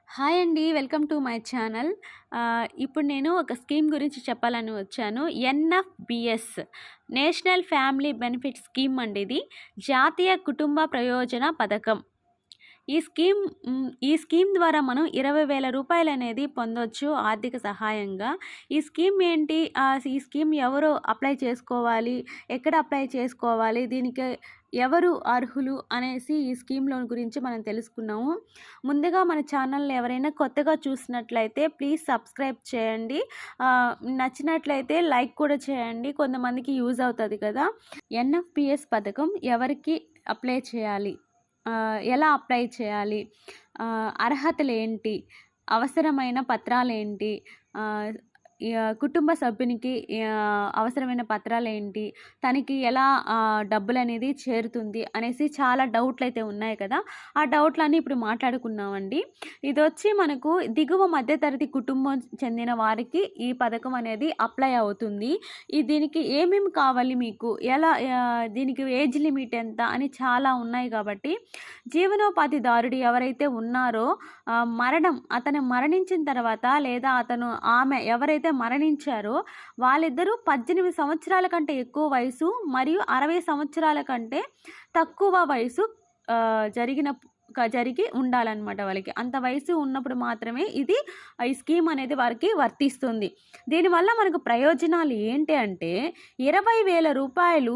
Hi అండి. Welcome to my channel. ఇప్పుడు నేను ఒక స్కీమ్ గురించి చెప్పాలని వచ్చాను. ఎన్ఎఫ్‌బిఎస్ నేషనల్ ఫ్యామిలీ బెనిఫిట్ స్కీమ్ అండి ఇది. జాతీయ కుటుంబ ప్రయోజన పథకం. ఈ స్కీమ్ ద్వారా మనం 20,000 రూపాయలనేది పొందొచ్చు ఆర్థిక సహాయంగా. ఈ స్కీమ్ ఏంటి? ఈ స్కీమ్ ఎవరు అప్లై చేసుకోవాలి? ఎక్కడ అప్లై చేసుకోవాలి? దీనికి ఎవరు అర్హులు? అనేసి ఈ స్కీమ్‌లో గురించి మనం తెలుసుకున్నాము. ముందుగా మన ఛానల్‌ని ఎవరైనా కొత్తగా చూసినట్లయితే ప్లీజ్ సబ్స్క్రైబ్ చేయండి. నచ్చినట్లయితే లైక్ కూడా చేయండి. కొంతమందికి యూజ్ అవుతది కదా! ఎన్ఎఫ్‌పిఎస్ పథకం ఎవరికి అప్లై చేయాలి? ఎలా అప్లై చేయాలి? అర్హతలేంటి? అవసరమైన పత్రాలేంటి? ఆహ్, కుటుంబ సభ్యునికి అవసరమైన పత్రాలేంటి? తనకి ఎలా డబ్బులనేది చేరుతుంది అనేసి చాలా డౌట్‌లయితే ఉన్నాయి కదా! ఆ డౌట్‌లన్నీ ఇప్పుడు మాట్లాడుకుందామండి. ఇదొచ్చి మనకు దిగువ మధ్యతరగతి కుటుంబం చెందిన వారికి ఈ పథకం అనేది అప్లై అవుతుంది. దీనికి ఏమేమి కావాలి మీకు? ఎలా దీనికి ఏజ్ లిమిట్ ఎంత? అని చాలా ఉన్నాయి కాబట్టి జీవనోపాధిదారుడు ఎవరైతే ఉన్నారో అతను మరణించిన తర్వాత లేదా ఆమె ఎవరైతే మరణించారో వాళ్ళిద్దరూ 18 సంవత్సరాల కంటే ఎక్కువ వయసు మరియు 60 సంవత్సరాల కంటే తక్కువ వయసు జరిగి ఉండాలన్నమాట వాళ్ళకి. అంత వయసు ఉన్నప్పుడు మాత్రమే ఈ స్కీమ్ అనేది వారికి వర్తిస్తుంది. దీనివల్ల మనకు ప్రయోజనాలు ఏంటి అంటే 20,000 రూపాయలు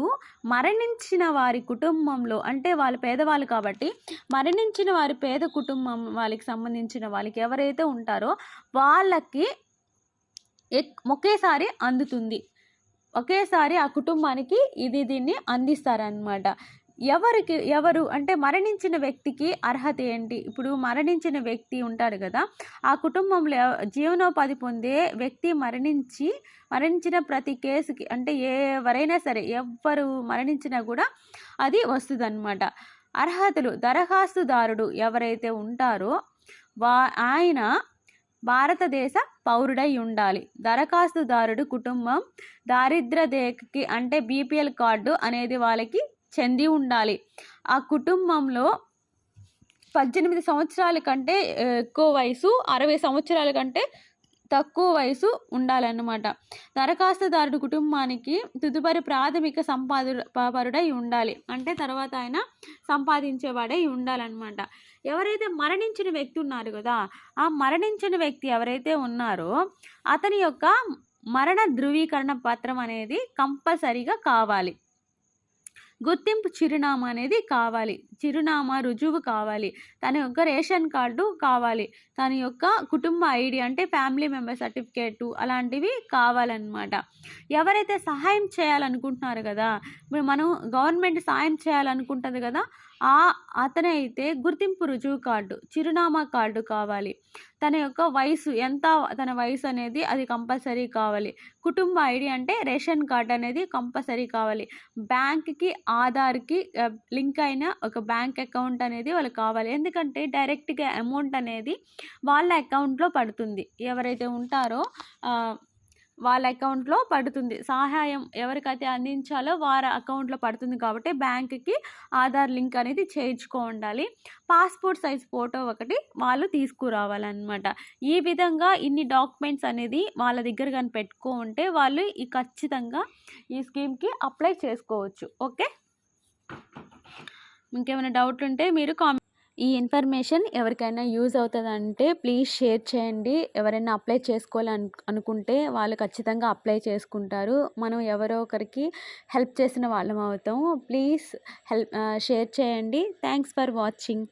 మరణించిన వారి కుటుంబంలో, అంటే వాళ్ళు పేదవాళ్ళు కాబట్టి మరణించిన వారి పేద కుటుంబం వాళ్ళకి సంబంధించిన వాళ్ళకి ఎవరైతే ఉంటారో వాళ్ళకి ఒకేసారి అందుతుంది. ఒకేసారి ఆ కుటుంబానికి దీన్ని అందిస్తారనమాట. ఎవరు అంటే మరణించిన వ్యక్తికి అర్హత ఏంటి? ఇప్పుడు మరణించిన వ్యక్తి ఉంటాడు కదా! ఆ కుటుంబంలో జీవనోపాధి పొందే వ్యక్తి మరణించిన ప్రతి కేసుకి, అంటే ఎవరైనా సరే ఎవ్వరు మరణించినా కూడా అది వస్తదనమాట. అర్హతలు: దరఖాస్తుదారుడు ఎవరైతే ఉంటారో ఆయన భారతదేశ పౌరుడై ఉండాలి. దరఖాస్తుదారుడు కుటుంబం దారిద్ర్య రేఖకి, అంటే బీపీఎల్ కార్డు అనేది వాళ్ళకి చెంది ఉండాలి. ఆ కుటుంబంలో 18 సంవత్సరాల కంటే ఎక్కువ వయసు, 60 సంవత్సరాల కంటే తక్కువ వయసు ఉండాలన్నమాట. దరఖాస్తుదారుడు కుటుంబానికి తదుపరి ప్రాథమిక పరుడై ఉండాలి. అంటే తర్వాత ఆయన సంపాదించేవాడై ఉండాలన్నమాట. ఎవరైతే మరణించిన వ్యక్తి ఉన్నారు కదా, ఆ మరణించిన వ్యక్తి ఎవరైతే ఉన్నారో అతని యొక్క మరణ ధృవీకరణ పత్రం అనేది కంపల్సరీగా కావాలి. గుర్తింపు చిరునామా అనేది కావాలి. చిరునామా రుజువు కావాలి. తన యొక్క రేషన్ కార్డు కావాలి. తన యొక్క కుటుంబ ఐడి, అంటే ఫ్యామిలీ మెంబర్ సర్టిఫికేటు, అలాంటివి కావాలన్నమాట. ఎవరైతే సహాయం చేయాలనుకుంటున్నారు కదా, ఇప్పుడు మనం గవర్నమెంట్ సహాయం చేయాలనుకుంటుంది కదా, అతనైతే గుర్తింపు రుజువు కార్డు, చిరునామా కార్డు కావాలి. తన యొక్క వయసు ఎంత, తన వయసు అనేది అది కంపల్సరీ కావాలి. కుటుంబ ఐడి, అంటే రేషన్ కార్డు అనేది కంపల్సరీ కావాలి. బ్యాంక్కి ఆధార్కి లింక్ అయిన ఒక బ్యాంక్ అకౌంట్ అనేది వాళ్ళకి కావాలి. ఎందుకంటే డైరెక్ట్గా అమౌంట్ అనేది వాళ్ళ అకౌంట్లో పడుతుంది. ఎవరైతే ఉంటారో వాళ్ళ అకౌంట్లో పడుతుంది. సహాయం ఎవరికైతే అందించాలో వారి అకౌంట్లో పడుతుంది కాబట్టి బ్యాంక్కి ఆధార్ లింక్ అనేది చేయించుకోవాలి. పాస్పోర్ట్ సైజ్ ఫోటో ఒకటి వాళ్ళు తీసుకురావాలన్నమాట. ఈ విధంగా ఇన్ని డాక్యుమెంట్స్ అనేది వాళ్ళ దగ్గర కానీ పెట్టుకుంటే వాళ్ళు ఖచ్చితంగా ఈ స్కీమ్కి అప్లై చేసుకోవచ్చు. ఓకే, ఇంకేమైనా డౌట్ ఉంటే మీరు ఈ ఇన్ఫర్మేషన్ ఎవరికైనా యూజ్ అవుతుందంటే ప్లీజ్ షేర్ చేయండి. ఎవరైనా అప్లై అనుకుంటే వాళ్ళు ఖచ్చితంగా అప్లై చేసుకుంటారు. మనం ఎవరో ఒకరికి హెల్ప్ చేసిన వాళ్ళం అవుతాము. ప్లీజ్ షేర్ చేయండి. Thanks for watching.